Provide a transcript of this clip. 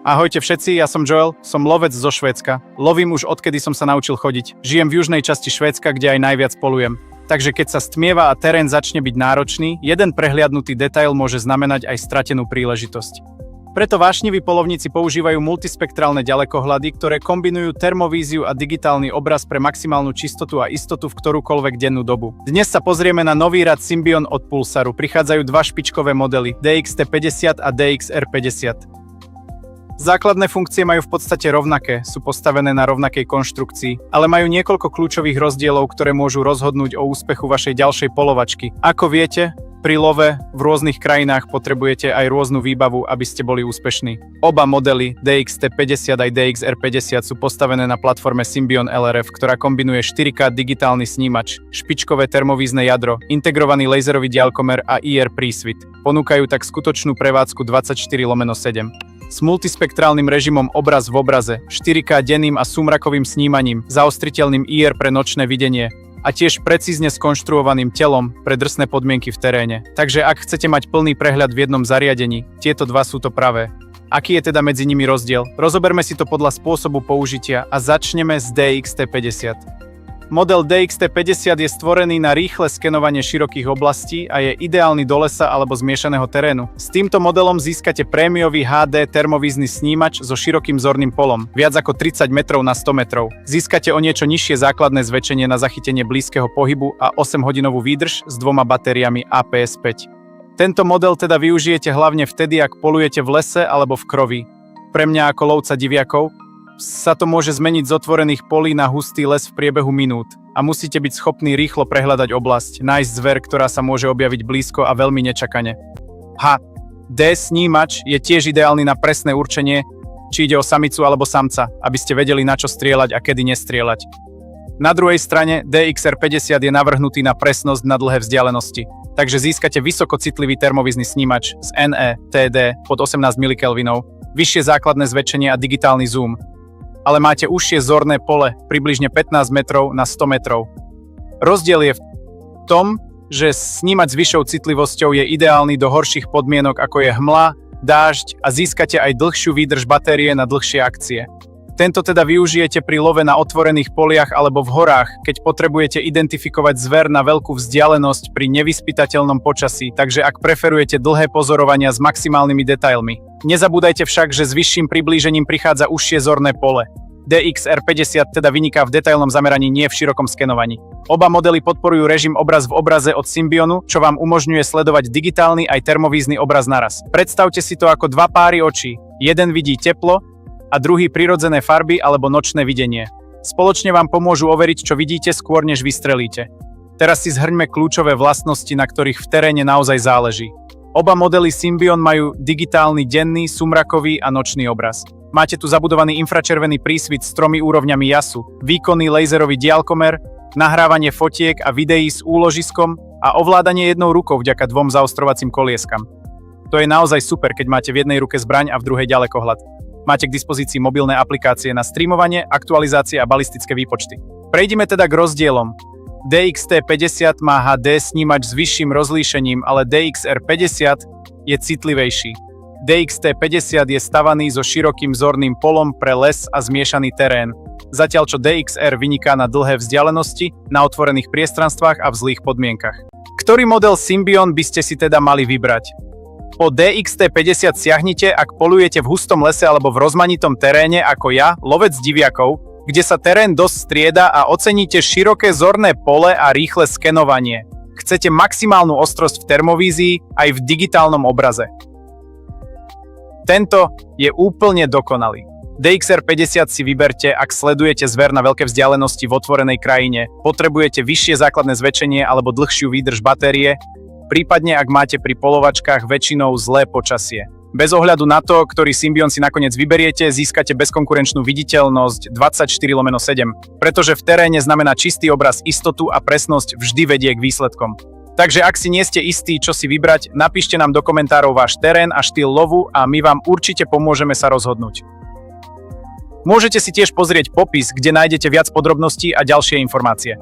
Ahojte všetci, ja som Joel, som lovec zo Švédska. Lovím už odkedy som sa naučil chodiť. Žijem v južnej časti Švédska, kde aj najviac polujem. Takže keď sa stmieva a terén začne byť náročný, jeden prehliadnutý detail môže znamenať aj stratenú príležitosť. Preto vášniví polovníci používajú multispektrálne ďalekohľady, ktoré kombinujú termovíziu a digitálny obraz pre maximálnu čistotu a istotu v ktorúkoľvek dennú dobu. Dnes sa pozrieme na nový rad Symbion od Pulsaru. Prichádzajú dva špičkové modely, DXT50 a DXR50. Základné funkcie majú v podstate rovnaké, sú postavené na rovnakej konštrukcii, ale majú niekoľko kľúčových rozdielov, ktoré môžu rozhodnúť o úspechu vašej ďalšej polovačky. Ako viete, pri love v rôznych krajinách potrebujete aj rôznu výbavu, aby ste boli úspešní. Oba modely DXT50 aj DXR50 sú postavené na platforme Symbion LRF, ktorá kombinuje 4K digitálny snímač, špičkové termovízne jadro, integrovaný laserový diaľkomer a IR prísvit. Ponúkajú tak skutočnú prevádzku 24/7. S multispektrálnym režimom obraz v obraze, 4K denným a súmrakovým snímaním, zaostriteľným IR pre nočné videnie a tiež precízne skonštruovaným telom pre drsné podmienky v teréne. Takže ak chcete mať plný prehľad v jednom zariadení, tieto dva sú to pravé. Aký je teda medzi nimi rozdiel? Rozoberme si to podľa spôsobu použitia a začneme s DXT50. Model DXT50 je stvorený na rýchle skenovanie širokých oblastí a je ideálny do lesa alebo zmiešaného terénu. S týmto modelom získate prémiový HD termovízny snímač so širokým zorným polom, viac ako 30 metrov na 100 metrov. Získate o niečo nižšie základné zväčšenie na zachytenie blízkeho pohybu a 8-hodinovú výdrž s 2 batériami APS-5. Tento model teda využijete hlavne vtedy, ak polujete v lese alebo v kroví. Pre mňa ako lovca diviakov sa to môže zmeniť z otvorených polí na hustý les v priebehu minút a musíte byť schopní rýchlo prehľadať oblasť, nájsť zver, ktorá sa môže objaviť blízko a veľmi nečakane. D snímač je tiež ideálny na presné určenie, či ide o samicu alebo samca, aby ste vedeli na čo strieľať a kedy nestrieľať. Na druhej strane DXR50 je navrhnutý na presnosť na dlhé vzdialenosti, takže získate vysoko citlivý termovízny snímač z NE-TD pod 18 mK, vyššie základné zväčšenie a digitálny zoom, ale máte užšie zorné pole, približne 15 metrov na 100 metrov. Rozdiel je v tom, že snímať s vyššou citlivosťou je ideálny do horších podmienok, ako je hmla, dážď a získate aj dlhšiu výdrž batérie na dlhšie akcie. Tento teda využijete pri love na otvorených poliach alebo v horách, keď potrebujete identifikovať zver na veľkú vzdialenosť pri nevyspytateľnom počasí, takže ak preferujete dlhé pozorovania s maximálnymi detailmi. Nezabúdajte však, že s vyšším priblížením prichádza užšie zorné pole. DXR50 teda vyniká v detailnom zameraní, nie v širokom skenovaní. Oba modely podporujú režim obraz v obraze od Symbionu, čo vám umožňuje sledovať digitálny aj termovízny obraz naraz. Predstavte si to ako dva páry očí. Jeden vidí teplo a druhý prirodzené farby alebo nočné videnie. Spoločne vám pomôžu overiť, čo vidíte skôr než vystrelíte. Teraz si zhrňme kľúčové vlastnosti, na ktorých v teréne naozaj záleží. Oba modely Symbion majú digitálny denný, sumrakový a nočný obraz. Máte tu zabudovaný infračervený prísvit s 3 úrovňami jasu, výkonný laserový diaľkomer, nahrávanie fotiek a videí s úložiskom a ovládanie jednou rukou vďaka 2 zaostrovacím kolieskam. To je naozaj super, keď máte v jednej ruke zbraň a v druhej ďalekohľad. Máte k dispozícii mobilné aplikácie na streamovanie, aktualizácie a balistické výpočty. Prejdime teda k rozdielom. DXT50 má HD snímač s vyšším rozlíšením, ale DXR50 je citlivejší. DXT50 je stavaný so širokým zorným polom pre les a zmiešaný terén, zatiaľ čo DXR vyniká na dlhé vzdialenosti, na otvorených priestranstvách a v zlých podmienkach. Ktorý model Symbion by ste si teda mali vybrať? Po DXT50 siahnite, ak polujete v hustom lese alebo v rozmanitom teréne ako ja, lovec diviakov, kde sa terén dosť strieda a oceníte široké zorné pole a rýchle skenovanie. Chcete maximálnu ostrosť v termovízii aj v digitálnom obraze. Tento je úplne dokonalý. DXR50 si vyberte, ak sledujete zver na veľké vzdialenosti v otvorenej krajine, potrebujete vyššie základné zväčšenie alebo dlhšiu výdrž batérie, prípadne ak máte pri polovačkách väčšinou zlé počasie. Bez ohľadu na to, ktorý Symbion si nakoniec vyberiete, získate bezkonkurenčnú viditeľnosť 24/7, pretože v teréne znamená čistý obraz, istotu a presnosť vždy vedie k výsledkom. Takže ak si nie ste istí, čo si vybrať, napíšte nám do komentárov váš terén a štýl lovu a my vám určite pomôžeme sa rozhodnúť. Môžete si tiež pozrieť popis, kde nájdete viac podrobností a ďalšie informácie.